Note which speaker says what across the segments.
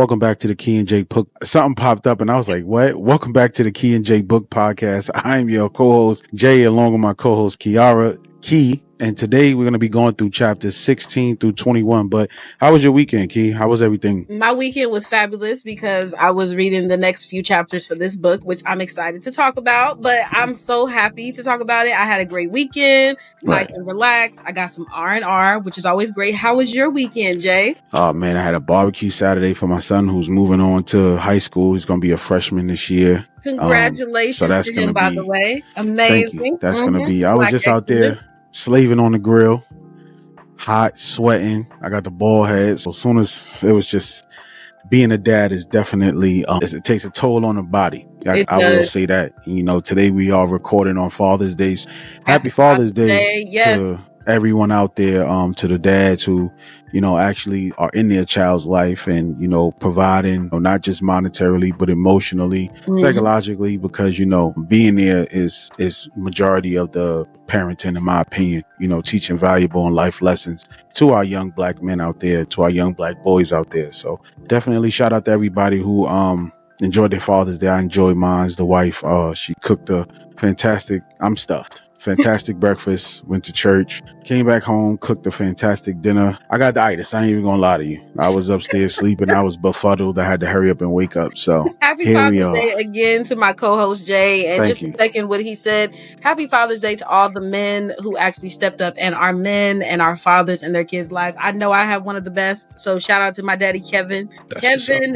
Speaker 1: welcome back to the Key&Jay book. Something popped up and I was like, what? Welcome back to the Key&Jay book podcast. I'm your co-host, Jay, along with my co-host, Kiara Key. And today we're going to be going through chapters 16 through 21. But how was your weekend, Key? How was everything?
Speaker 2: My weekend was fabulous because I was reading the next few chapters for this book, which I'm excited to talk about. But I'm so happy to talk about it. I had a great weekend, nice and relaxed. I got some R&R, which is always great. How was your weekend, Jay?
Speaker 1: Oh, man, I had a barbecue Saturday for my son who's moving on to high school. He's going to be a freshman this year.
Speaker 2: Congratulations
Speaker 1: so that's
Speaker 2: to him, by the way. Amazing.
Speaker 1: Thank you. That's going to be, I was just out there slaving on the grill, hot, sweating. I got the bald head. So as soon as it was just being a dad is definitely, it takes a toll on the body. I will say that. You know, today we are recording on Father's Day. Happy Father's Day to everyone out there, to the dads who, you know, actually are in their child's life and, you know, providing, not just monetarily, but emotionally, psychologically, because, you know, being there is majority of the parenting, in my opinion, you know, teaching valuable and life lessons to our young black men out there, to our young black boys out there. So definitely shout out to everybody who, enjoyed their Father's Day. I enjoyed mine. The wife, she cooked a fantastic, I'm stuffed. Fantastic breakfast, went to church, came back home, cooked a fantastic dinner. I got the itis. I ain't even gonna lie to you. I was upstairs sleeping. I was befuddled. I had to hurry up and wake up. So
Speaker 2: happy Father's Day again to my co-host Jay. And
Speaker 1: Thank
Speaker 2: just to second what he said, happy Father's Day to all the men who actually stepped up and are men and our fathers in their kids' life. I know I have one of the best. So shout out to my daddy, Kevin. Kevin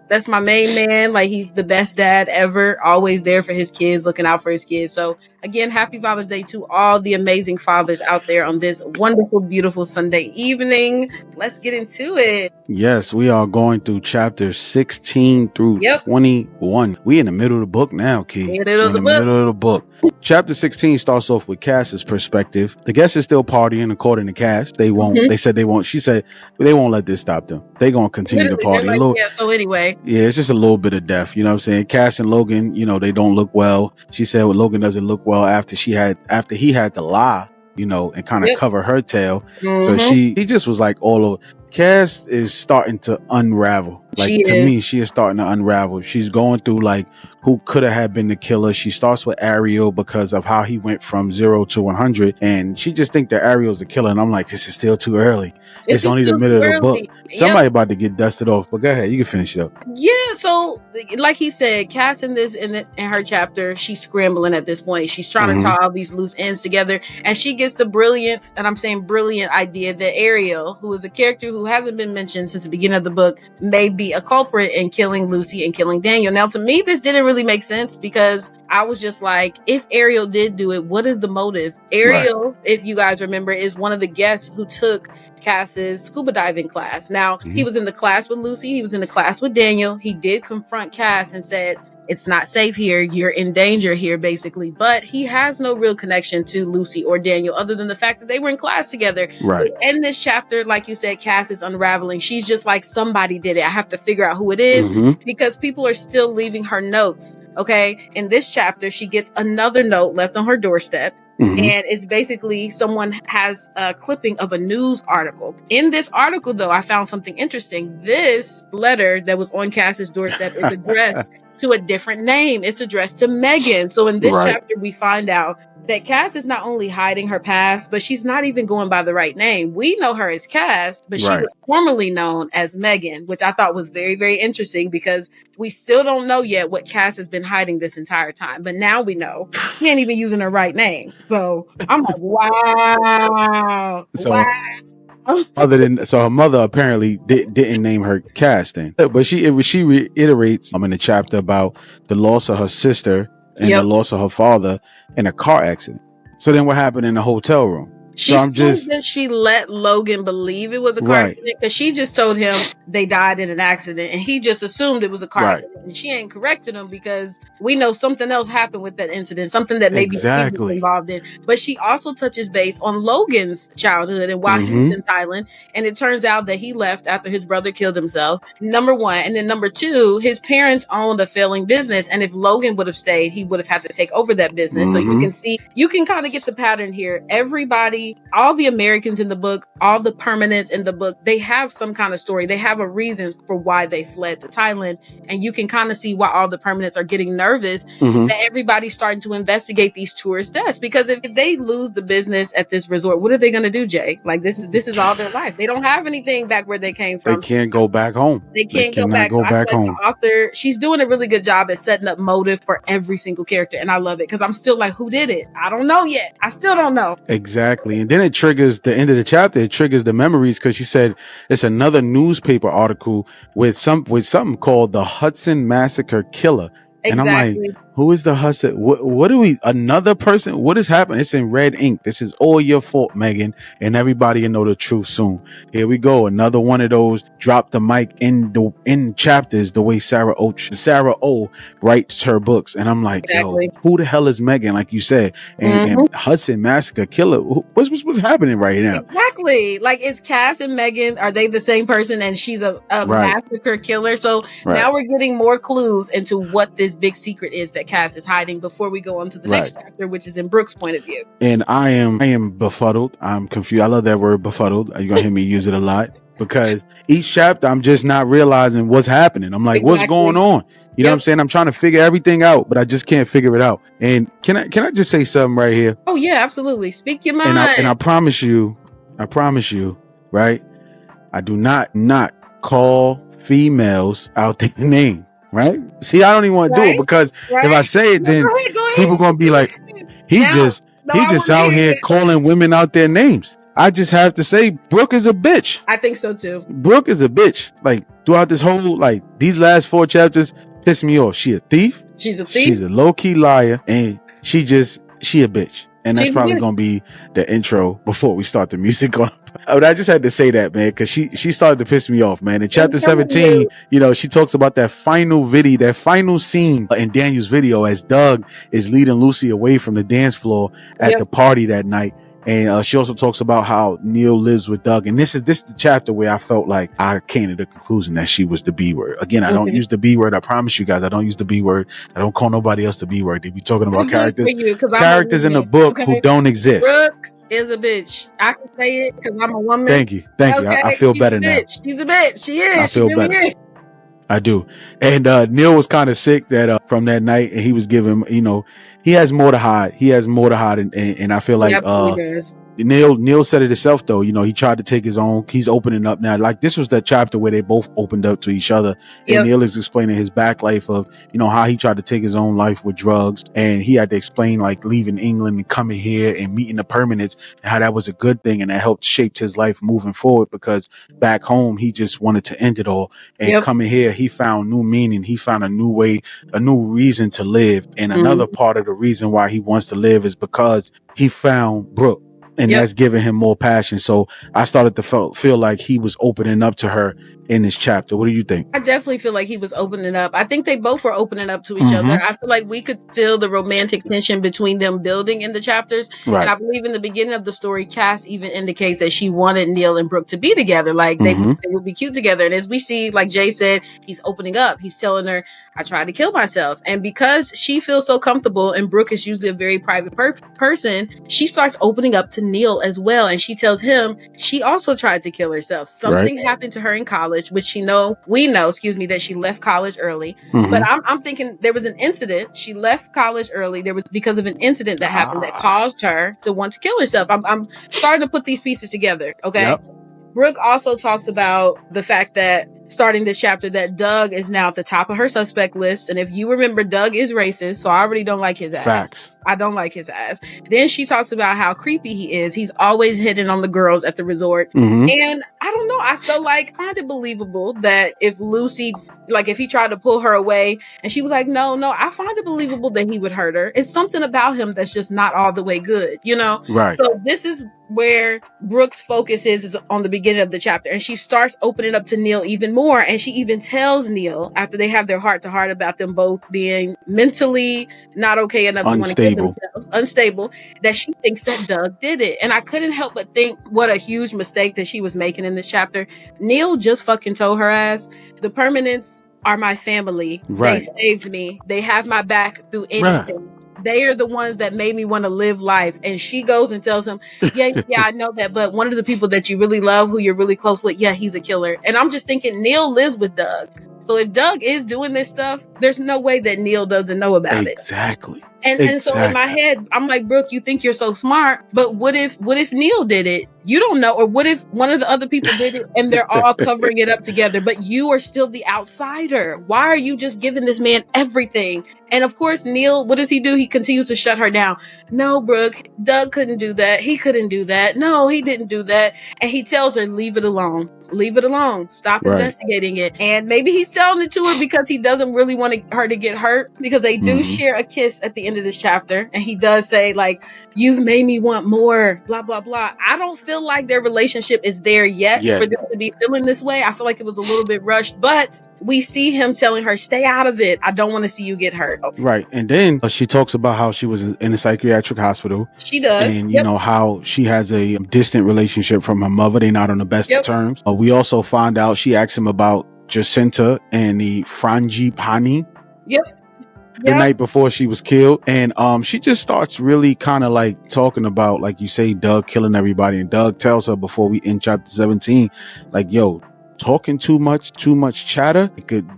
Speaker 2: that's my main man. Like, he's the best dad ever. Always there for his kids, looking out for his kids. So again, happy Father's Day to all the amazing fathers out there on this wonderful, beautiful Sunday evening. Let's get into it.
Speaker 1: Yes, we are going through chapters 16 through 21. We in the middle of the book now, Key.
Speaker 2: In the middle of the book.
Speaker 1: Chapter 16 starts off with Cass's perspective. The guests is still partying according to Cass. They won't. They said they won't. She said they won't let this stop them. They gonna continue to party.
Speaker 2: Like, so anyway.
Speaker 1: Yeah, it's just a little bit of death. You know what I'm saying? Cass and Logan, you know, they don't look well. She said Logan doesn't look well after he had to lie, you know, and kind of cover her tail. So he just was like all over. Cass is starting to unravel. Like, to me, she is starting to unravel. She's going through like who could have been the killer. She starts with Ariel because of how he went from 0 to 100, and she just think that Ariel's the killer. And I'm like, this is still too early. It's only the middle of the book. Somebody about to get dusted off. But go ahead, you can finish it up.
Speaker 2: Yeah. So, like he said, Cass in her chapter, she's scrambling at this point. She's trying to tie all these loose ends together, and she gets the brilliant, and I'm saying brilliant idea that Ariel, who is a character who hasn't been mentioned since the beginning of the book, may be a culprit in killing Lucy and killing Daniel. Now, to me, this didn't really make sense because I was just like, if Ariel did do it, what is the motive? Ariel, if you guys remember, is one of the guests who took Cass's scuba diving class. Now, he was in the class with Lucy. He was in the class with Daniel. He did confront Cass and said, it's not safe here. You're in danger here, basically. But he has no real connection to Lucy or Daniel other than the fact that they were in class together.
Speaker 1: Right.
Speaker 2: In this chapter, like you said, Cass is unraveling. She's just like, somebody did it. I have to figure out who it is because people are still leaving her notes. Okay. In this chapter, she gets another note left on her doorstep. And it's basically someone has a clipping of a news article. In this article, though, I found something interesting. This letter that was on Cass's doorstep is addressed to a different name. It's addressed to Megan. So in this chapter, we find out that Cass is not only hiding her past, but she's not even going by the right name. We know her as Cass, but she was formerly known as Megan, which I thought was very, very interesting because we still don't know yet what Cass has been hiding this entire time. But now we know. She ain't even using her right name. So I'm like, wow.
Speaker 1: Her mother apparently didn't name her Cass then, but she reiterates in the chapter about the loss of her sister and the loss of her father in a car accident. So then what happened in the hotel room?
Speaker 2: She let Logan believe it was a car accident because she just told him they died in an accident and he just assumed it was a car accident. And she ain't corrected him because we know something else happened with that incident, something that maybe he was involved in. But she also touches base on Logan's childhood and why he was in Thailand. And it turns out that he left after his brother killed himself, number one. And then number two, his parents owned a failing business. And if Logan would have stayed, he would have had to take over that business. So you can kind of get the pattern here. Everybody see all the Americans in the book, all the permanents in the book, they have some kind of story. They have a reason for why they fled to Thailand. And you can kind of see why all the permanents are getting nervous that everybody's starting to investigate these tourist deaths. Because if they lose the business at this resort, what are they going to do, Jay? Like this is all their life. They don't have anything back where they came from.
Speaker 1: They can't go back home.
Speaker 2: They can't go back.
Speaker 1: Go back home.
Speaker 2: The author, she's doing a really good job at setting up motive for every single character. And I love it because I'm still like, who did it? I don't know yet. I still don't know.
Speaker 1: Exactly. And then it triggers the end of the chapter. It triggers the memories because she said it's another newspaper article with something called the Hudson Massacre Killer.
Speaker 2: Exactly.
Speaker 1: And I'm like, who is the Hudson? What do we, another person? What has happened? It's in red ink. This is all your fault, Megan. And everybody will know the truth soon. Here we go. Another one of those drop the mic in chapters the way Sara O writes her books. And I'm like, yo, who the hell is Megan? Like you said, and Hudson Massacre Killer. What's happening right now?
Speaker 2: Exactly. Like, is Cass and Megan, are they the same person? And she's a massacre killer. So now we're getting more clues into what this big secret is that Cass is hiding before we go on to the next chapter, which is in Brooke's point of view.
Speaker 1: And I am befuddled. I'm confused. I love that word, befuddled. You're gonna hear me use it a lot because each chapter I'm just not realizing what's happening. I'm like, what's going on? You know what I'm saying? I'm trying to figure everything out, but I just can't figure it out. And can I just say something right here?
Speaker 2: Oh yeah, absolutely. Speak your mind.
Speaker 1: And I promise you, right? I do not call females out their name. Right? See, I don't even want to do it because if I say it, then people gonna be like, he just out here calling women out their names. I just have to say, Brooke is a bitch.
Speaker 2: I think so too.
Speaker 1: Brooke is a bitch. Like throughout this whole, like these last 4 chapters, piss me off. She a thief.
Speaker 2: She's a thief.
Speaker 1: She's a low key liar, and she a bitch. And that's probably going to be the intro before we start the music on. But I just had to say that, man, because she started to piss me off, man. In chapter 17, she talks about that final scene in Daniel's video as Doug is leading Lucy away from the dance floor at the party that night. And she also talks about how Neil lives with Doug. And this is the chapter where I felt like I came to the conclusion that she was the B word. Again, I don't use the B word. I promise you guys, I don't use the B word. I don't call nobody else the B word. They be talking about characters in the book who don't exist.
Speaker 2: Brooke is a bitch. I can say it because I'm a woman.
Speaker 1: Thank you. I feel better now.
Speaker 2: She's a bitch. She is.
Speaker 1: I feel better. I do. And Neil was kind of sick that from that night, and he was giving, he has more to hide. And I feel like Neil said it himself though. He tried to take his own. He's opening up now. Like this was the chapter where they both opened up to each other. And Neil is explaining his back life of, how he tried to take his own life with drugs, and he had to explain like leaving England and coming here and meeting the permanents, and how that was a good thing and that helped shape his life moving forward, because back home he just wanted to end it all, and coming here he found new meaning. He found a new way, a new reason to live. And another part of the reason why he wants to live is because he found Brooke. And that's giving him more passion. So I started to feel like he was opening up to her in this chapter. What do you think?
Speaker 2: I definitely feel like he was opening up. I think they both were opening up to each other. I feel like we could feel the romantic tension between them building in the chapters. Right. And I believe in the beginning of the story, Cass even indicates that she wanted Neil and Brooke to be together. Like they would be cute together. And as we see, like Jay said, he's opening up. He's telling her, I tried to kill myself. And because she feels so comfortable, and Brooke is usually a very private person, she starts opening up to Neil as well. And she tells him she also tried to kill herself. Something happened to her in college, which we know, that she left college early. But I'm thinking there was an incident. She left college early. There was because of an incident that happened that caused her to want to kill herself. I'm starting to put these pieces together. Okay. Yep. Brooke also talks about the fact that starting this chapter that Doug is now at the top of her suspect list. And if you remember, Doug is racist, so I already don't like his ass.
Speaker 1: Facts.
Speaker 2: I don't like his ass. Then she talks about how creepy he is. He's always hitting on the girls at the resort. And I don't know. I felt like, I find it believable that if Lucy, like if he tried to pull her away and she was like, no, I find it believable that he would hurt her. It's something about him that's just not all the way good, Right. So this is where Brooke's focus is on the beginning of the chapter. And she starts opening up to Neil even more. And she even tells Neil, after they have their heart to heart about them both being mentally not okay enough to want to kill themselves, unstable, that she thinks that Doug did it. And I couldn't help but think what a huge mistake that she was making in this chapter. Neil just fucking told her ass, the permanents are my family. Right. They saved me. They have my back through anything. Right. they are the ones that made me want to live life. And she goes and tells him, yeah, I know that, but one of the people that you really love, who you're really close with, yeah, he's a killer. And I'm just thinking, Neil lives with Doug. So if Doug is doing this stuff, there's no way that Neil doesn't know about it.
Speaker 1: Exactly.
Speaker 2: And so in my head, I'm like, Brooke, you think you're so smart, but what if Neil did it? You don't know. Or what if one of the other people did it and they're all covering it up together, but you are still the outsider? Why are you just giving this man everything? And of course, Neil, what does he do? He continues to shut her down. No, Brooke, Doug couldn't do that. He couldn't do that. No, he didn't do that. And he tells her, leave it alone. Leave it alone. Stop investigating it. And maybe he's telling it to her because he doesn't really want her to get hurt, because they do share a kiss at the end of this chapter. And he does say, like, you've made me want more, blah, blah, blah. I don't feel like their relationship is there yet for them to be feeling this way. I feel like it was a little bit rushed, but we see him telling her, stay out of it. I don't want to see you get hurt.
Speaker 1: Right. And then she talks about how she was in a psychiatric hospital.
Speaker 2: She does.
Speaker 1: And, you know, how she has a distant relationship from her mother. They're not on the best of terms. We also find out, she asks him about Jacinta and the Frangipani. The night before she was killed. And she just starts really kind of like talking about, like you say, Doug killing everybody. And Doug tells her before we end chapter 17, like, yo, talking too much chatter,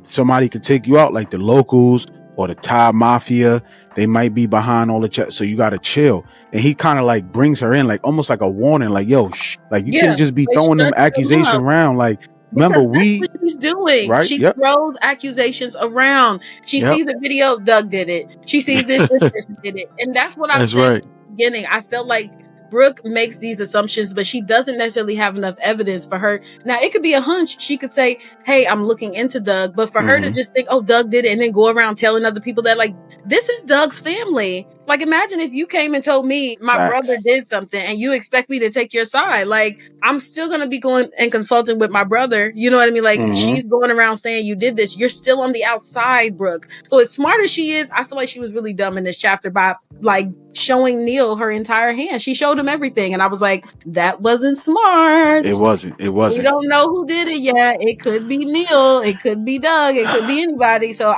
Speaker 1: somebody could take you out, like the locals or the Thai mafia. They might be behind all the chat, so you gotta chill. And he kind of like brings her in, like almost like a warning, like, yo, like you can't just be throwing them accusations around. Like, remember, that's what she's doing.
Speaker 2: Right? She throws accusations around. She sees a video of Doug did it. She sees this did it. And that's what I said at the beginning. I felt like Brooke makes these assumptions, but she doesn't necessarily have enough evidence for her. Now, it could be a hunch. She could say, hey, I'm looking into Doug. But for her to just think, oh, Doug did it, and then go around telling other people that, like, this is Doug's family. Like, imagine if you came and told me my brother did something and you expect me to take your side. Like, I'm still going to be going and consulting with my brother. You know what I mean? Like, she's going around saying you did this. You're still on the outside, Brooke. So as smart as she is, I feel like she was really dumb in this chapter by, like, showing Neil her entire hand. She showed him everything. And I was like, that wasn't smart.
Speaker 1: It wasn't. We
Speaker 2: don't know who did it yet. It could be Neil. It could be Doug. It could be anybody. So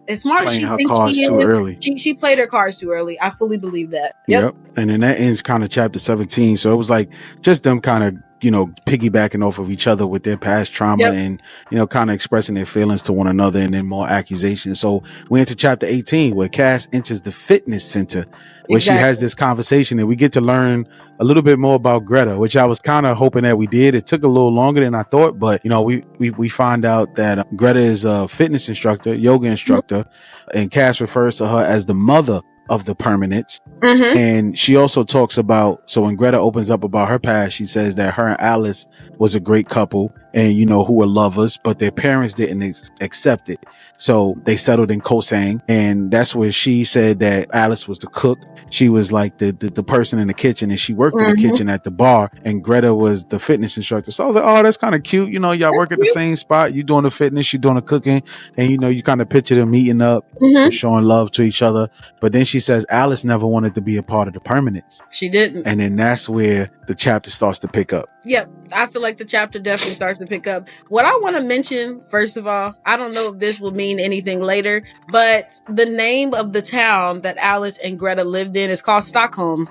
Speaker 2: as smart as she thinks she is,
Speaker 1: too early.
Speaker 2: She played her cards too early. I fully believe that.
Speaker 1: Yep. And then that ends kind of chapter 17. So it was like just them kind of, you know, piggybacking off of each other with their past trauma and, you know, kind of expressing their feelings to one another, and then more accusations. So we enter chapter 18, where Cass enters the fitness center, where she has this conversation, and we get to learn a little bit more about Greta, which I was kind of hoping that we did. It took a little longer than I thought, but, you know, we find out that Greta is a fitness instructor, yoga instructor, and Cass refers to her as the mother of the permanents. And she also talks about, so when Greta opens up about her past, she says that her and Alice was a great couple, and, you know, who were lovers, but their parents didn't accept it. So they settled in Kosang, and that's where she said that Alice was the cook. She was like the person in the kitchen, and she worked in the kitchen at the bar, and Greta was the fitness instructor. So I was like, oh, that's kind of cute. You know, y'all work at the same spot. You doing the fitness, you doing the cooking, and, you know, you kind of picture them meeting up and showing love to each other. But then she says Alice never wanted to be a part of the permanents.
Speaker 2: She didn't.
Speaker 1: And then that's where the chapter starts to pick up.
Speaker 2: Yep. I feel like the chapter definitely starts to pick up. What I want to mention, first of all, I don't know if this will mean anything later, but the name of the town that Alice and Greta lived in is called Stockholm.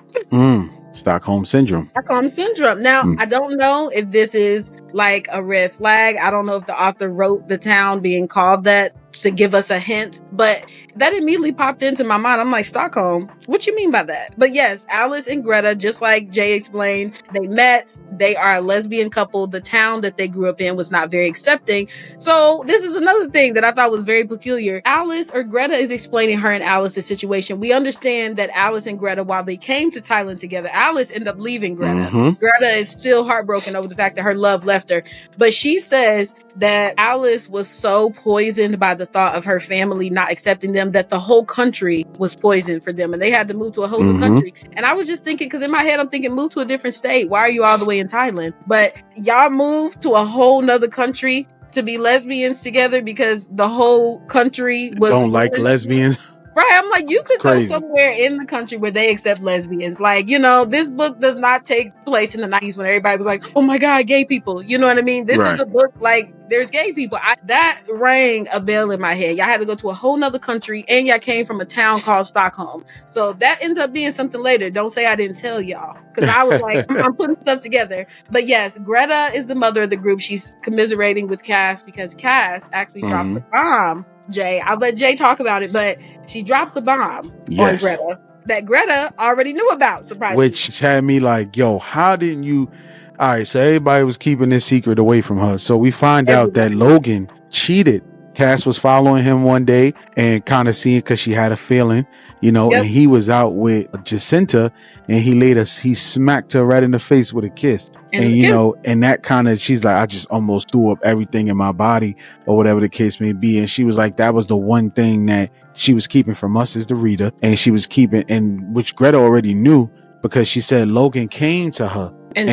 Speaker 1: Stockholm Syndrome.
Speaker 2: Stockholm Syndrome. Now, I don't know if this is like a red flag. I don't know if the author wrote the town being called that to give us a hint, but that immediately popped into my mind. I'm like, Stockholm, what you mean by that? But yes, Alice and Greta, just like Jay explained, they met. They are a lesbian couple. The town that they grew up in was not very accepting. So this is another thing that I thought was very peculiar. Alice, or Greta, is explaining her and Alice's situation. We understand that Alice and Greta, while they came to Thailand together, Alice ended up leaving Greta. Greta is still heartbroken over the fact that her love left her. But she says that Alice was so poisoned by the thought of her family not accepting them that the whole country was poisoned for them, and they had to move to a whole new country. And I was just thinking, because in my head I'm thinking, move to a different state. Why are you all the way in Thailand? But y'all moved to a whole nother country to be lesbians together because the whole country was
Speaker 1: don't like lesbians.
Speaker 2: Right, I'm like, you could go somewhere in the country where they accept lesbians. Like, you know, this book does not take place in the 90s when everybody was like, oh my God, gay people. You know what I mean? This is a book like there's gay people. That rang a bell in my head. Y'all had to go to a whole nother country and y'all came from a town called Stockholm. So if that ends up being something later, don't say I didn't tell y'all. Because I was like, I'm putting stuff together. But yes, Greta is the mother of the group. She's commiserating with Cass because Cass actually drops a bomb. Jay, I'll let Jay talk about it, but she drops a bomb on Greta that Greta already knew about, surprisingly.
Speaker 1: Which had me like, yo, how didn't you? All right, so everybody was keeping this secret away from her. So we find out that Logan cheated. Cass was following him one day and kind of seeing because she had a feeling, you know, and he was out with Jacinta and he smacked her right in the face with a kiss. And you know, and that kind of, she's like, I just almost threw up everything in my body or whatever the case may be. And she was like, that was the one thing that she was keeping from us as the reader. And she was keeping, and which Greta already knew because she said Logan came to her. And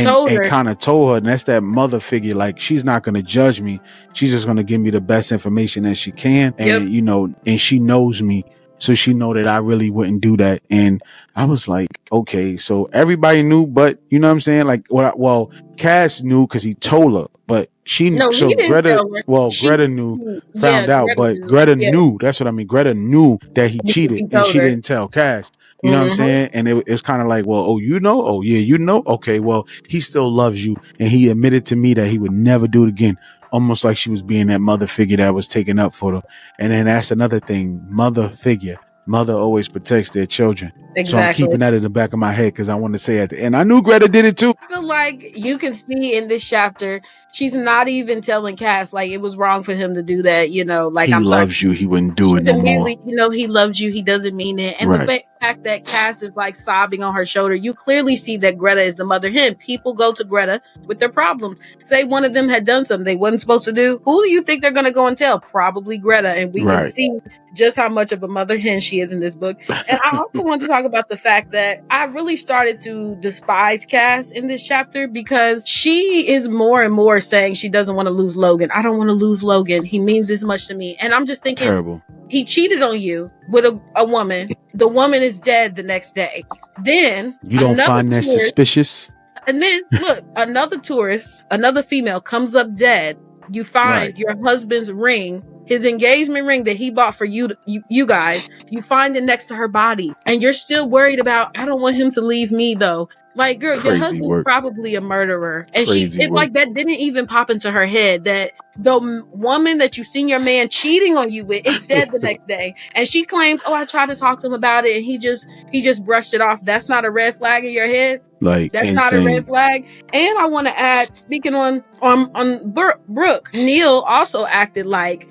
Speaker 1: kind of told her, and that's that mother figure, like she's not going to judge me, she's just going to give me the best information that she can, and you know, and she knows me, so she know that I really wouldn't do that. And I was like, okay, so everybody knew, but you know what I'm saying, like well Cass knew because he told her, but Greta knew, found out, but Greta knew, that's what I mean, Greta knew that he cheated and she didn't tell Cass. You know what I'm saying? And it was kind of like, well, oh, you know? Oh, yeah, you know? Okay, well, he still loves you. And he admitted to me that he would never do it again. Almost like she was being that mother figure that was taken up for them. And then that's another thing. Mother figure. Mother always protects their children. Exactly. So I'm keeping that in the back of my head because I want to say at the end, I knew Greta did it too.
Speaker 2: I feel like you can see in this chapter, she's not even telling Cass like it was wrong for him to do that. You know, like
Speaker 1: he loves you, he wouldn't do it no more.
Speaker 2: You know, he loves you, he doesn't mean it. And the fact that Cass is like sobbing on her shoulder, you clearly see that Greta is the mother hen. People go to Greta with their problems. Say one of them had done something they wasn't supposed to do. Who do you think they're going to go and tell? Probably Greta. And we can see just how much of a mother hen she is in this book. And I also want to talk about the fact that I really started to despise Cass in this chapter because she is more and more saying she doesn't want to lose Logan. I don't want to lose Logan. He means this much to me. And I'm just thinking, terrible. He cheated on you with a woman. The woman is dead the next day. Then
Speaker 1: you don't find that suspicious?
Speaker 2: And then look, another tourist, another female comes up dead. You find your husband's ring, his engagement ring that he bought for you guys. You find it next to her body. And you're still worried about, I don't want him to leave me though. Like, girl, your husband's probably a murderer. And it's like that didn't even pop into her head that the woman that you seen your man cheating on you with is dead the next day. And she claims, oh, I tried to talk to him about it and he just brushed it off. That's not a red flag in your head.
Speaker 1: Like,
Speaker 2: that's not a red flag. And I want to add, speaking on Brooke, Neil also acted like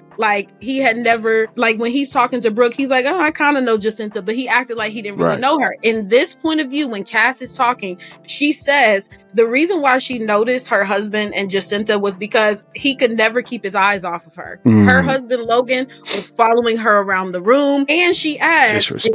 Speaker 2: he had never, like when he's talking to Brooke, he's like, oh, I kind of know Jacinta, but he acted like he didn't really know her. In this point of view, when Cass is talking, she says the reason why she noticed her husband and Jacinta was because he could never keep his eyes off of her. Her husband, Logan, was following her around the room. And she asked,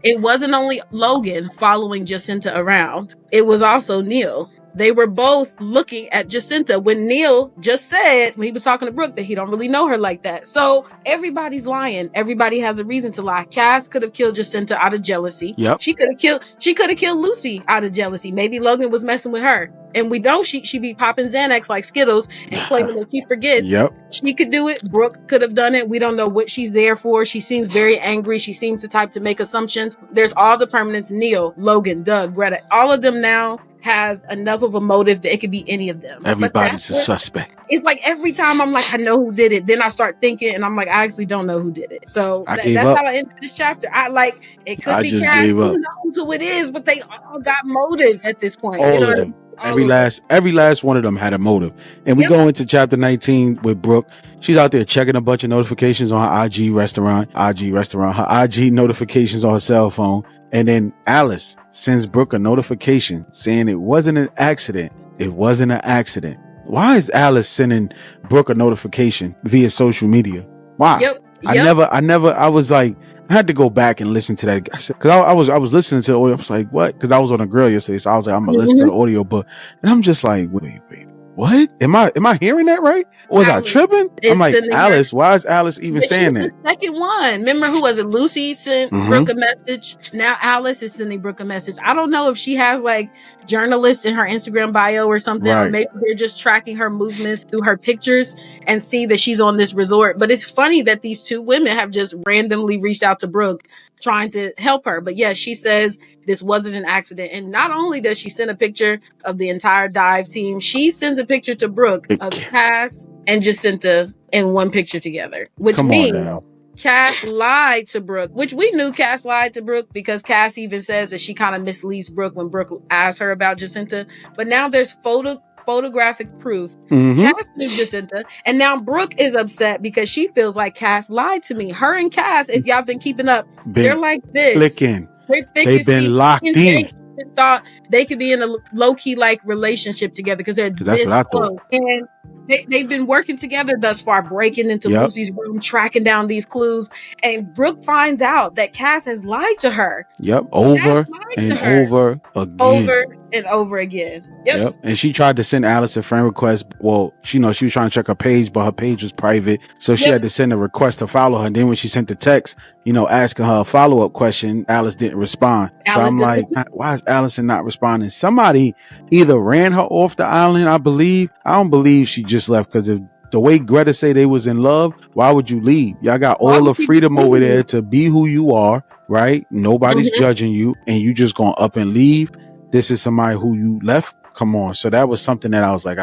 Speaker 2: it wasn't only Logan following Jacinta around. It was also Neil. They were both looking at Jacinta when Neil just said, when he was talking to Brooke, that he don't really know her like that. So everybody's lying. Everybody has a reason to lie. Cass could have killed Jacinta out of jealousy.
Speaker 1: Yep.
Speaker 2: She could have killed Lucy out of jealousy. Maybe Logan was messing with her. And we know she be popping Xanax like Skittles and claiming that she forgets.
Speaker 1: Yep.
Speaker 2: She could do it. Brooke could have done it. We don't know what she's there for. She seems very angry. She seems the type to make assumptions. There's all the permanents. Neil, Logan, Doug, Greta. All of them now have enough of a motive that it could be any of them.
Speaker 1: Everybody's a suspect.
Speaker 2: It's like every time I'm like, I know who did it. Then I start thinking and I'm like, I actually don't know who did it. So that's how I ended this chapter. It could be Cass. Who knows who it is, but they all got motives at this point.
Speaker 1: All of them. Every last one of them had a motive. And we go into chapter 19 with Brooke. She's out there checking a bunch of notifications on her IG restaurant, her IG notifications on her cell phone. And then Alice sends Brooke a notification saying it wasn't an accident. It wasn't an accident. Why is Alice sending Brooke a notification via social media? Why?
Speaker 2: Yep.
Speaker 1: I was like, I had to go back and listen to that because I was listening to the audio. I was like, what? Because I was on a grill yesterday, so I was like, I'm gonna listen to the audio book, and I'm just like, wait. what? Am I hearing that right? Was I tripping? I'm like, Alice, why is Alice even saying that?
Speaker 2: The second one. Remember, who was it? Lucy sent Brooke a message. Now Alice is sending Brooke a message. I don't know if she has like journalists in her Instagram bio or something, or maybe they're just tracking her movements through her pictures and see that she's on this resort. But it's funny that these two women have just randomly reached out to Brooke trying to help her. But yeah, she says this wasn't an accident. And not only does she send a picture of the entire dive team, she sends a picture to Brooke of Cass and Jacinta in one picture together, which means Cass lied to Brooke, which we knew Cass lied to Brooke because Cass even says that she kind of misleads Brooke when Brooke asks her about Jacinta. But now there's photographic proof. Cass knew Jacinta, and now Brooke is upset because she feels like Cass lied to me. Her and Cass, if y'all been keeping up, they're like this.
Speaker 1: Clicking. They've been locked in.
Speaker 2: Thought they could be in a low-key like relationship together because they're this close. And they've been working together thus far, breaking into Lucy's room, tracking down these clues. And Brooke finds out that Cass has lied to her.
Speaker 1: Over and over again.
Speaker 2: Over and over again.
Speaker 1: And she tried to send Alice a friend request. Well, she was trying to check her page, but her page was private. So she had to send a request to follow her. And then when she sent the text, asking her a follow-up question, Alice didn't respond. So I'm like, why is Allison not responding? Somebody either ran her off the island, I believe. I don't believe she just left, because if the way Greta say they was in love, why would you leave? Y'all got all the freedom over there to be who you are, right? Nobody's judging you, and you just gonna up and leave. This is somebody who you left. Come on. So that was something that I was like,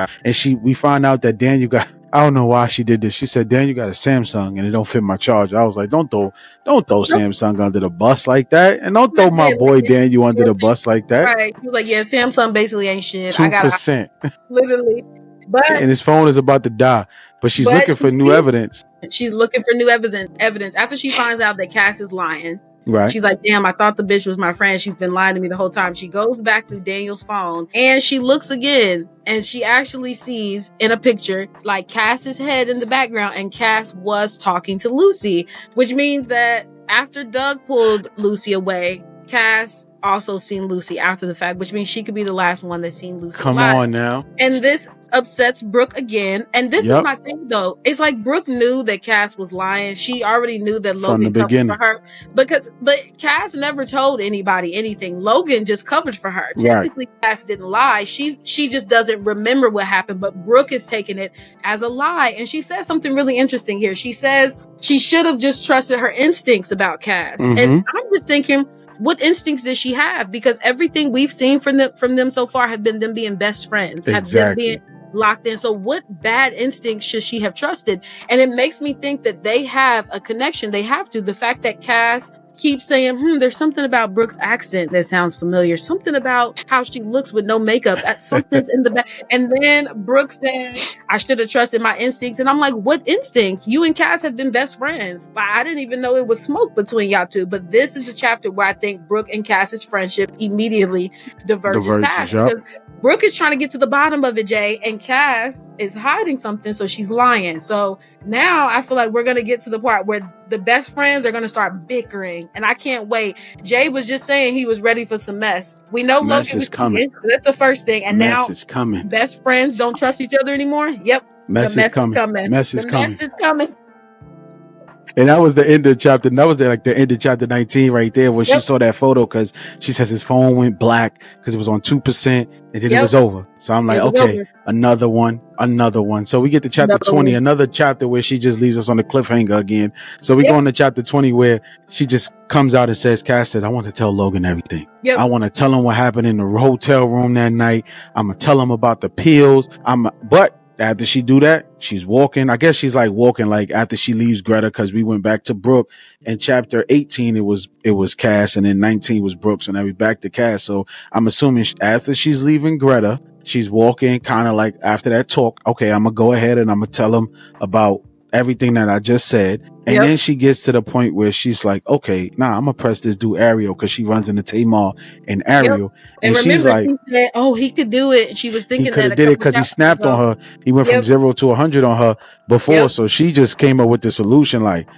Speaker 1: we find out that Daniel got, I don't know why she did this. She said, Daniel got a Samsung and it don't fit my charger. I was like, don't throw Samsung under the bus like that. And don't throw my boy Daniel under the bus like that.
Speaker 2: Right. He was like, yeah, Samsung basically ain't shit.
Speaker 1: 2%.
Speaker 2: Literally. But,
Speaker 1: and his phone is about to die. But she's looking for new evidence.
Speaker 2: She's looking for new evidence. After she finds out that Cass is lying.
Speaker 1: Right.
Speaker 2: She's like, damn, I thought the bitch was my friend. She's been lying to me the whole time. She goes back through Daniel's phone and she looks again, and she actually sees in a picture like Cass's head in the background, and Cass was talking to Lucy, which means that after Doug pulled Lucy away, Cass also seen Lucy after the fact, which means she could be the last one that's seen Lucy alive.
Speaker 1: On now.
Speaker 2: And this upsets Brooke again. And this is my thing though. It's like Brooke knew that Cass was lying. She already knew that Logan covered for her. But Cass never told anybody anything. Logan just covered for her. Technically, Cass didn't lie. She just doesn't remember what happened, but Brooke is taking it as a lie. And she says something really interesting here. She says she should have just trusted her instincts about Cass. And I'm just thinking, what instincts does she have? Because everything we've seen from them so far have been them being best friends, have them being locked in. So what bad instincts should she have trusted? And it makes me think that they have a connection. They have to. The fact that Cass keeps saying, there's something about Brooke's accent that sounds familiar. Something about how she looks with no makeup. Something's in the back. And then Brooke said, I should have trusted my instincts. And I'm like, what instincts? You and Cass have been best friends. Like, I didn't even know it was smoke between y'all two. But this is the chapter where I think Brooke and Cass's friendship immediately diverges past. Because Brooke is trying to get to the bottom of it, Jay, and Cass is hiding something, so she's lying. So now I feel like we're going to get to the part where the best friends are going to start bickering, and I can't wait. Jay was just saying he was ready for some mess. We know
Speaker 1: mess
Speaker 2: Logan
Speaker 1: is coming.
Speaker 2: That's the first thing. And
Speaker 1: mess
Speaker 2: now
Speaker 1: is coming.
Speaker 2: Best friends don't trust each other anymore. Yep.
Speaker 1: Mess is coming. Mess is coming.
Speaker 2: Mess is coming.
Speaker 1: And that was the end of chapter. That was the end of chapter 19 right there, when she saw that photo, because she says his phone went black because it was on 2%, and then it was over. So I'm like, okay, another one. So we get to chapter 20, another chapter where she just leaves us on the cliffhanger again. So we go into chapter 20 where she just comes out and says, Cass said, I want to tell Logan everything. I want to tell him what happened in the hotel room that night. I'm going to tell him about the pills. But after she do that, she's walking. I guess she's like walking like after she leaves Greta, because we went back to Brooke. In chapter 18, it was Cass, and then 19 was Brooke. So now we back to Cass. So I'm assuming after she's leaving Greta, she's walking kind of like after that talk. Okay, I'm going to go ahead and I'm going to tell him about everything that I just said. And then she gets to the point where she's like, okay, I'm going to press this dude Ariel, because she runs into Tamar and Ariel. And she's like,
Speaker 2: she said, he could do it. And she was thinking
Speaker 1: he could have did it because he snapped on her. He went from 0 to 100 on her before. So she just came up with the solution like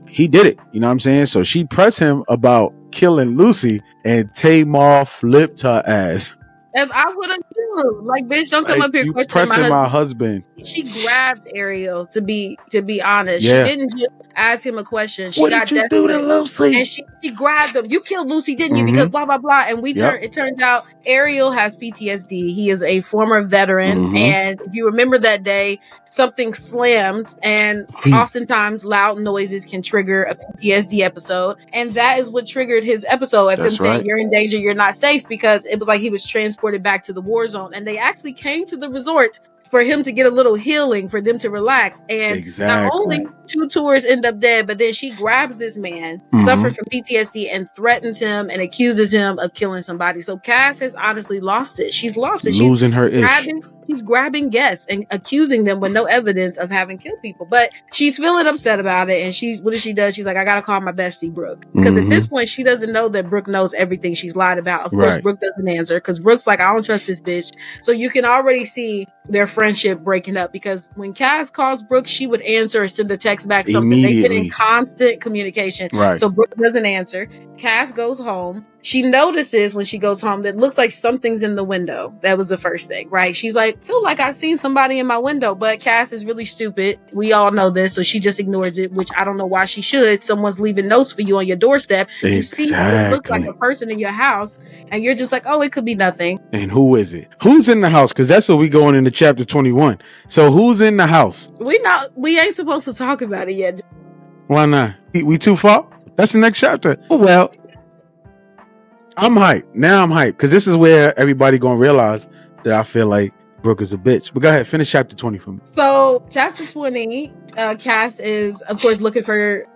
Speaker 1: he did it. You know what I'm saying? So she pressed him about killing Lucy, and Tamar flipped her ass.
Speaker 2: As I would have too. Like, bitch, don't come
Speaker 1: Like,
Speaker 2: up here
Speaker 1: you
Speaker 2: questioning
Speaker 1: pressing
Speaker 2: my
Speaker 1: my
Speaker 2: husband.
Speaker 1: husband.
Speaker 2: She grabbed Ariel to be honest.
Speaker 1: Yeah.
Speaker 2: She didn't just ask him a question. She
Speaker 1: What
Speaker 2: got
Speaker 1: did you do to
Speaker 2: desperate.
Speaker 1: Lucy?
Speaker 2: And she grabbed him. You killed Lucy, didn't you? Because blah blah blah. And it turns out Ariel has PTSD. He is a former veteran. And if you remember that day, something slammed, and oftentimes loud noises can trigger a PTSD episode. And that is what triggered his episode of him saying, "You're in danger, you're not safe," because it was like he was transported back to the war zone. And they actually came to the resort for him to get a little healing, for them to relax. And not only 2 tours end up dead, but then she grabs this man, suffering from PTSD, and threatens him and accuses him of killing somebody. So Cass has honestly lost it. She's lost it.
Speaker 1: Losing her ish.
Speaker 2: She's grabbing guests and accusing them with no evidence of having killed people. But she's feeling upset about it. And what does she do? She's like, I gotta call my bestie Brooke. Because at this point, she doesn't know that Brooke knows everything she's lied about. Of course, Brooke doesn't answer, because Brooke's like, I don't trust this bitch. So you can already see their friendship breaking up, because when Cass calls Brooke, she would answer or send a text back something. They've been in constant communication. So Brooke doesn't answer. Cass goes home. She notices when she goes home that it looks like something's in the window. That was the first thing, right? She's like, feel like I've seen somebody in my window, but Cass is really stupid. We all know this, so she just ignores it, which I don't know why she should. Someone's leaving notes for you on your doorstep. You see what looks like a person in your house, and you're just like, oh, it could be nothing.
Speaker 1: And who is it? Who's in the house? Because that's what we going into chapter 21. So who's in the house?
Speaker 2: We ain't supposed to talk about it yet.
Speaker 1: Why not? We too far? That's the next chapter. Oh, well, I'm hyped. Now I'm hyped, because this is where everybody gonna realize that I feel like Brooke is a bitch. But go ahead, finish chapter 20 for me.
Speaker 2: So chapter 20, Cass is, of course, looking for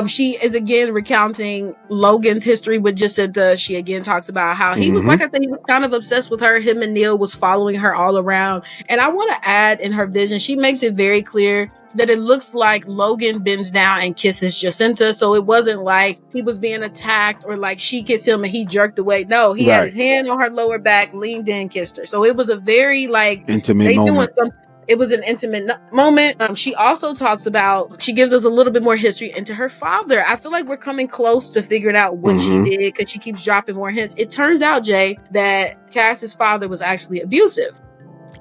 Speaker 2: she is again recounting Logan's history with Jacinta. She again talks about how he was, like I said, he was kind of obsessed with her. Him and Neil was following her all around. And I want to add, in her vision, she makes it very clear that it looks like Logan bends down and kisses Jacinta. So it wasn't like he was being attacked or like she kissed him and he jerked away. No, he had his hand on her lower back, leaned in, kissed her. So it was a very
Speaker 1: intimate moment.
Speaker 2: It was an intimate moment. She also talks about, she gives us a little bit more history into her father. I feel like we're coming close to figuring out what she did, because she keeps dropping more hints. It turns out, Jay, that Cass's father was actually abusive.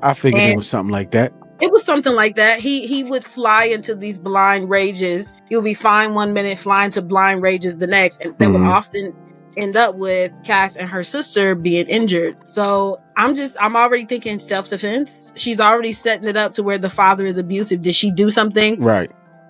Speaker 1: I figured it was something like that.
Speaker 2: It was something like that. He would fly into these blind rages. He would be fine one minute, flying to blind rages the next. And that would often end up with Cass and her sister being injured. So I'm already thinking self-defense. She's already setting it up to where the father is abusive. Did she do something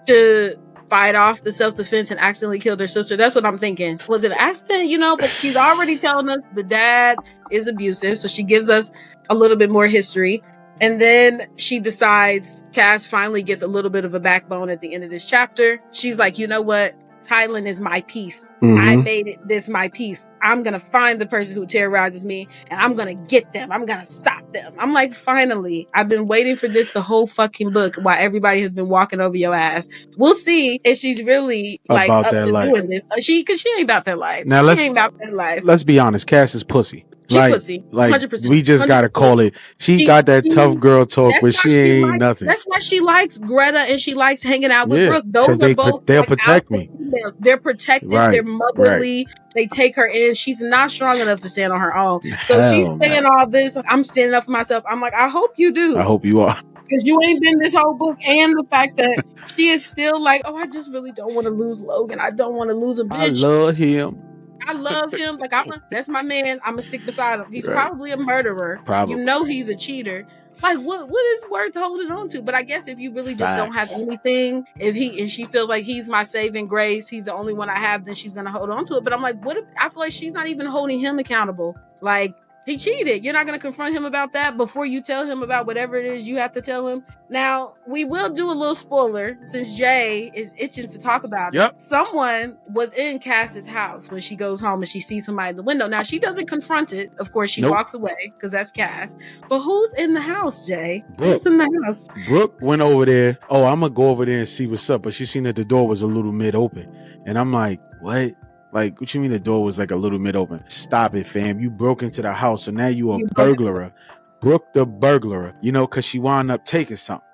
Speaker 2: to fight off the self-defense and accidentally killed her sister? That's what I'm thinking. Was it an accident? But she's already telling us the dad is abusive. So she gives us a little bit more history. And then she decides, Cass finally gets a little bit of a backbone at the end of this chapter. She's like, you know what? Thailand is my piece. I made this my piece. I'm going to find the person who terrorizes me, and I'm going to get them. I'm going to stop them. I'm like, finally, I've been waiting for this the whole fucking book, while everybody has been walking over your ass. We'll see if she's really like up to doing this. Cause she ain't about that life. Now she ain't about that life.
Speaker 1: Let's be honest. Cass is pussy.
Speaker 2: She pussy. 100%.
Speaker 1: We just 100%. Gotta call it. She got that tough girl talk, but she ain't nothing.
Speaker 2: That's why she likes Greta and she likes hanging out with Brooke. Those are both.
Speaker 1: They'll protect me.
Speaker 2: They're protective. They're motherly. They take her in. She's not strong enough to stand on her own. So she's saying all this. I'm standing up for myself. I'm like, I hope you do.
Speaker 1: I hope you are.
Speaker 2: Because you ain't been this whole book, and the fact that she is still like, oh, I just really don't want to lose Logan. I don't want to lose him. Bitch.
Speaker 1: I love him.
Speaker 2: Like, that's my man. I'm gonna stick beside him. He's probably a murderer.
Speaker 1: Probably.
Speaker 2: You know he's a cheater. Like, what is worth holding on to? But I guess if you really just don't have anything, if she feels like he's my saving grace, he's the only one I have, then she's gonna hold on to it. But I'm like, I feel like she's not even holding him accountable. Like, he cheated. You're not going to confront him about that before you tell him about whatever it is you have to tell him. Now, we will do a little spoiler since Jay is itching to talk about it. Someone was in Cass's house when she goes home and she sees somebody in the window. Now, she doesn't confront it. Of course, she walks away because that's Cass. But who's in the house, Jay?
Speaker 1: Brooke.
Speaker 2: Who's in the house?
Speaker 1: Brooke went over there. Oh, I'm going to go over there and see what's up. But she seen that the door was a little mid-open. And I'm like, what? Like, what you mean the door was like a little mid-open? Stop it, fam. You broke into the house, so now you a burglar. Brooke the burglar, because she wound up taking something.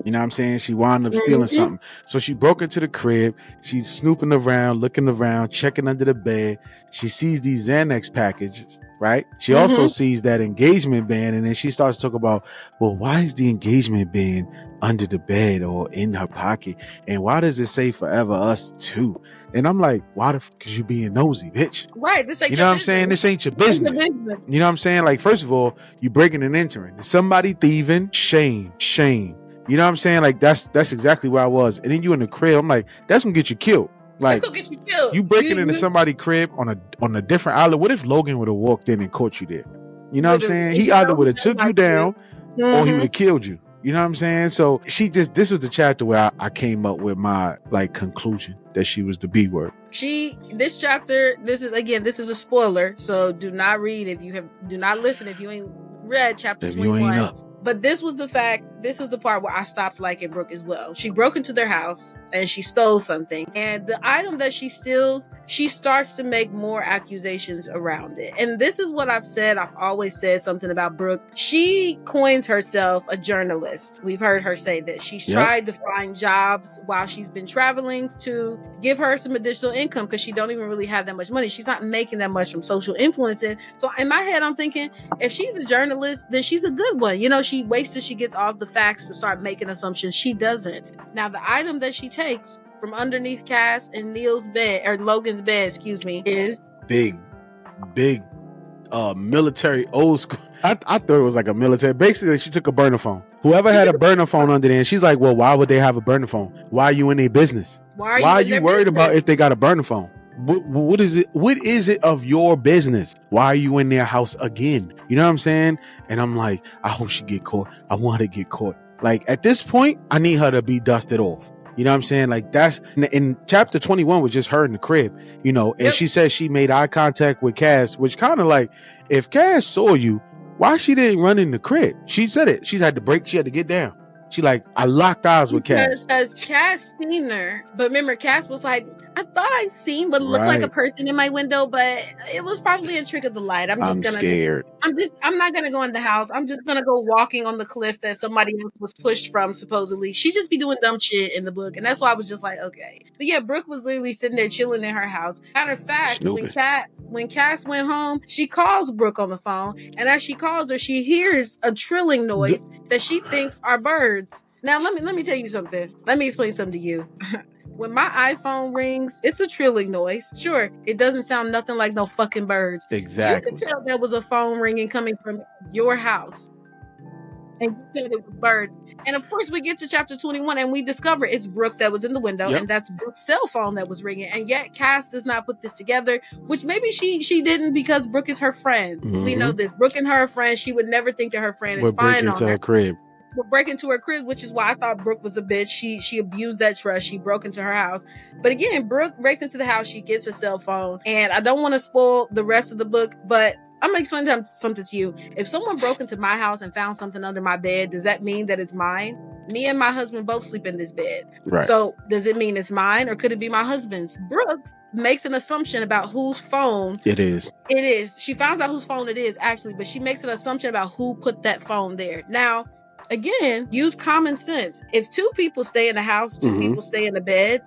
Speaker 1: You know what I'm saying? She wound up stealing something. So she broke into the crib. She's snooping around, looking around, checking under the bed. She sees these Xanax right? She also sees that engagement band, and then she starts to talk about, well, why is the engagement band under the bed or in her pocket? And why does it say forever us two? And I'm like, why the fuck is you being nosy, bitch?
Speaker 2: Right. This ain't
Speaker 1: you know what I'm saying? This ain't your business. You know what I'm saying? Like, first of all, you breaking and entering. Somebody thieving, shame. You know what I'm saying? Like, that's exactly where I was. And then you in the crib, I'm like, that's gonna get you killed. Like,
Speaker 2: that's gonna get you killed.
Speaker 1: You breaking into somebody's crib on a different island. What if Logan would have walked in and caught you there? You know what I'm saying? He either would have took you down or he would have killed you. You know what I'm saying? So this was the chapter where I came up with my like conclusion that she was the B word.
Speaker 2: This chapter, this is a spoiler. So do not listen if you ain't read chapter 21. You ain't up. But this was the part where I stopped liking Brooke as well. She broke into their house and she stole something. And the item that she steals, she starts to make more accusations around it. And this is what I've said. I've always said something about Brooke. She coins herself a journalist. We've heard her say that she's tried to find jobs while she's been traveling to give her some additional income because she don't even really have that much money. She's not making that much from social influencing. So in my head, I'm thinking, if she's a journalist, then she's a good one. You know, she waits till she gets off the facts to start making assumptions. She doesn't. Now, the item that she takes from underneath Cass and Logan's bed, is big
Speaker 1: military old school. I thought it was like a military. Basically, she took a burner phone. Whoever had a burner phone under there, and she's like, well, why would they have a burner phone? Why are you in their business? Why are you worried about if they got a burner phone? What is it of your business? Why are you in their house again? You know what I'm saying? And I'm like, I hope she get caught. I want her to get caught. Like, at this point, I need her to be dusted off. You know what I'm saying? Like, that's in chapter 21 was just her in the crib, you know, and she said she made eye contact with Cass, which kind of like, if Cass saw you, why she didn't run in the crib? She said it. She had to get down. She like, I locked eyes with Cass.
Speaker 2: Because Cass seen her. But remember, Cass was like, I thought I'd seen what looked like a person in my window, but it was probably a trick of the light. I'm scared. I'm not going to go in the house. I'm just going to go walking on the cliff that somebody else was pushed from, supposedly. She just be doing dumb shit in the book. And that's why I was just like, okay. But yeah, Brooke was literally sitting there chilling in her house. Matter of fact, when Cass went home, she calls Brooke on the phone. And as she calls her, she hears a trilling noise that she thinks are birds. Now, let me tell you something. Let me explain something to you. When my iPhone rings, it's a trilling noise. Sure, it doesn't sound nothing like no fucking birds.
Speaker 1: Exactly.
Speaker 2: You can tell there was a phone ringing coming from your house. And you said it was birds. And of course, we get to chapter 21 and we discover it's Brooke that was in the window. And that's Brooke's cell phone that was ringing. And yet Cass does not put this together, which maybe she didn't because Brooke is her friend. We know this. Brooke and her friend, she would never think that her friend is spying on her.
Speaker 1: Crib.
Speaker 2: Would break into her crib, which is why I thought Brooke was a bitch. She abused that trust. She broke into her house. But again, Brooke breaks into the house. She gets a cell phone. And I don't want to spoil the rest of the book, but I'm going to explain something to you. If someone broke into my house and found something under my bed, does that mean that it's mine? Me and my husband both sleep in this bed. Right. So does it mean it's mine or could it be my husband's? Brooke makes an assumption about whose phone
Speaker 1: it is.
Speaker 2: She finds out whose phone it is, actually, but she makes an assumption about who put that phone there. Now, again, use common sense. If two people stay in the house, two people stay in the bed,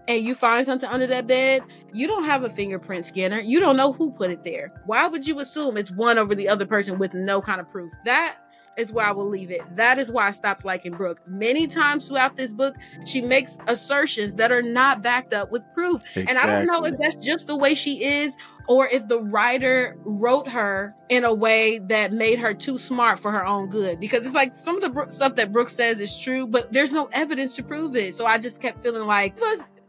Speaker 2: and you find something under that bed, you don't have a fingerprint scanner. You don't know who put it there. Why would you assume it's one over the other person with no kind of proof? That is where I will leave it. That is why I stopped liking Brooke. Many times throughout this book, she makes assertions that are not backed up with proof. Exactly. And I don't know if that's just the way she is or if the writer wrote her in a way that made her too smart for her own good. Because it's like some of the stuff that Brooke says is true, but there's no evidence to prove it. So I just kept feeling like,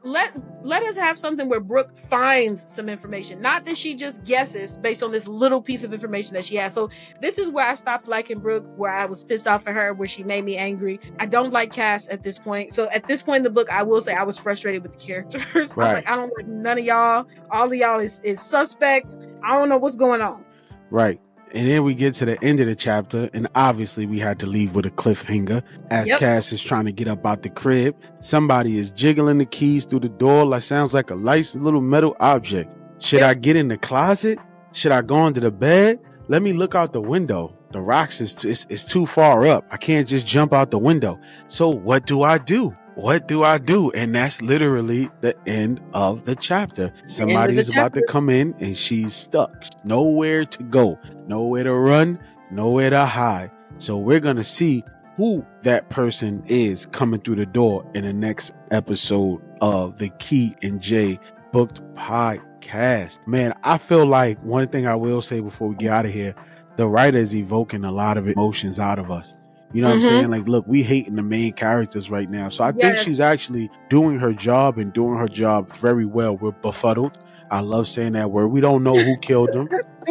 Speaker 2: let us have something where Brooke finds some information, not that she just guesses based on this little piece of information that she has. So this is where I stopped liking Brooke, where I was pissed off at her, where she made me angry. I don't like Cass at this point. So at this point in the book, I will say I was frustrated with the characters. Right. I'm like, I don't like none of y'all. All of y'all is suspect. I don't know what's going on.
Speaker 1: Right. And then we get to the end of the chapter, and obviously we had to leave with a cliffhanger. As Cass is trying to get up out the crib, somebody is jiggling the keys through the door. Like, sounds like a nice little metal object. Should I get in the closet? Should I go under the bed? Let me look out the window. The rocks is too far up. I can't just jump out the window. So what do I do? what do I do? And that's literally the end of the chapter. Somebody's about to come in and she's stuck. Nowhere to go, nowhere to run, nowhere to hide. So we're going to see who that person is coming through the door in the next episode of the Ki&Jay Booked Podcast. Man, I feel like one thing I will say before we get out of here, the writer is evoking a lot of emotions out of us. You know what I'm saying? Like, look, we hating the main characters right now. So I think she's actually doing her job and doing her job very well. We're befuddled. I love saying that word. We don't know who killed them.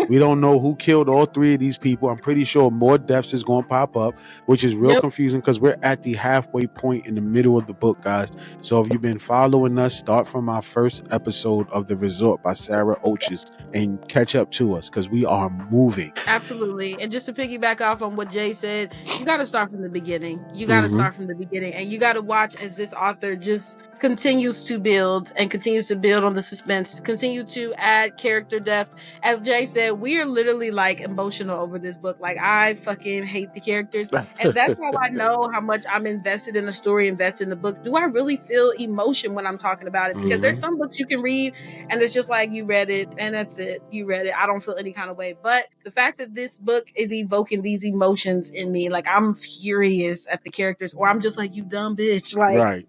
Speaker 1: We don't know who killed all three of these people. I'm pretty sure more deaths is going to pop up, which is real confusing because we're at the halfway point in the middle of the book, guys. So if you've been following us, start from our first episode of The Resort by Sara Ochs and catch up to us because we are moving.
Speaker 2: Absolutely. And just to piggyback off on what Jay said, you got to start from the beginning. You got to start from the beginning, and you got to watch as this author just continues to build and continues to build on the suspense, continue to add character depth. As Jay said, we are literally like emotional over this book. Like, I fucking hate the characters, and that's how I know how much I'm invested in the story, invested in the book. Do I really feel emotion when I'm talking about it? Because there's some books you can read and it's just like, you read it and that's it. You read it. I don't feel any kind of way. But the fact that this book is evoking these emotions in me, like, I'm furious at the characters, or I'm just like, you dumb bitch. Like,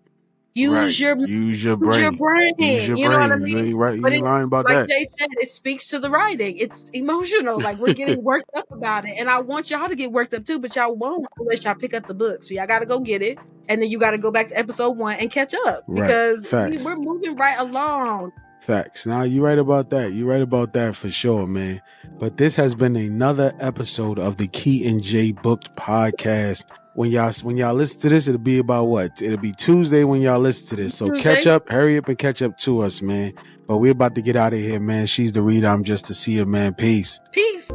Speaker 2: use your brain.
Speaker 1: Use your brain.
Speaker 2: You know what I mean?
Speaker 1: You ain't right. You ain't lying about that.
Speaker 2: Like Jay said, it speaks to the writing. It's emotional. Like, we're getting worked up about it. And I want y'all to get worked up too, but y'all won't unless y'all pick up the book. So y'all got to go get it. And then you got to go back to episode 1 and catch up. Because we're moving right along.
Speaker 1: Facts. Now, you're right about that. You're right about that for sure, man. But this has been another episode of the Ki&Jay Booked Podcast. When y'all listen to this, it'll be about what? It'll be Tuesday when y'all listen to this. So catch up, hurry up and catch up to us, man. But we're about to get out of here, man. She's the reader. I'm just the seer, man. Peace.
Speaker 2: Peace.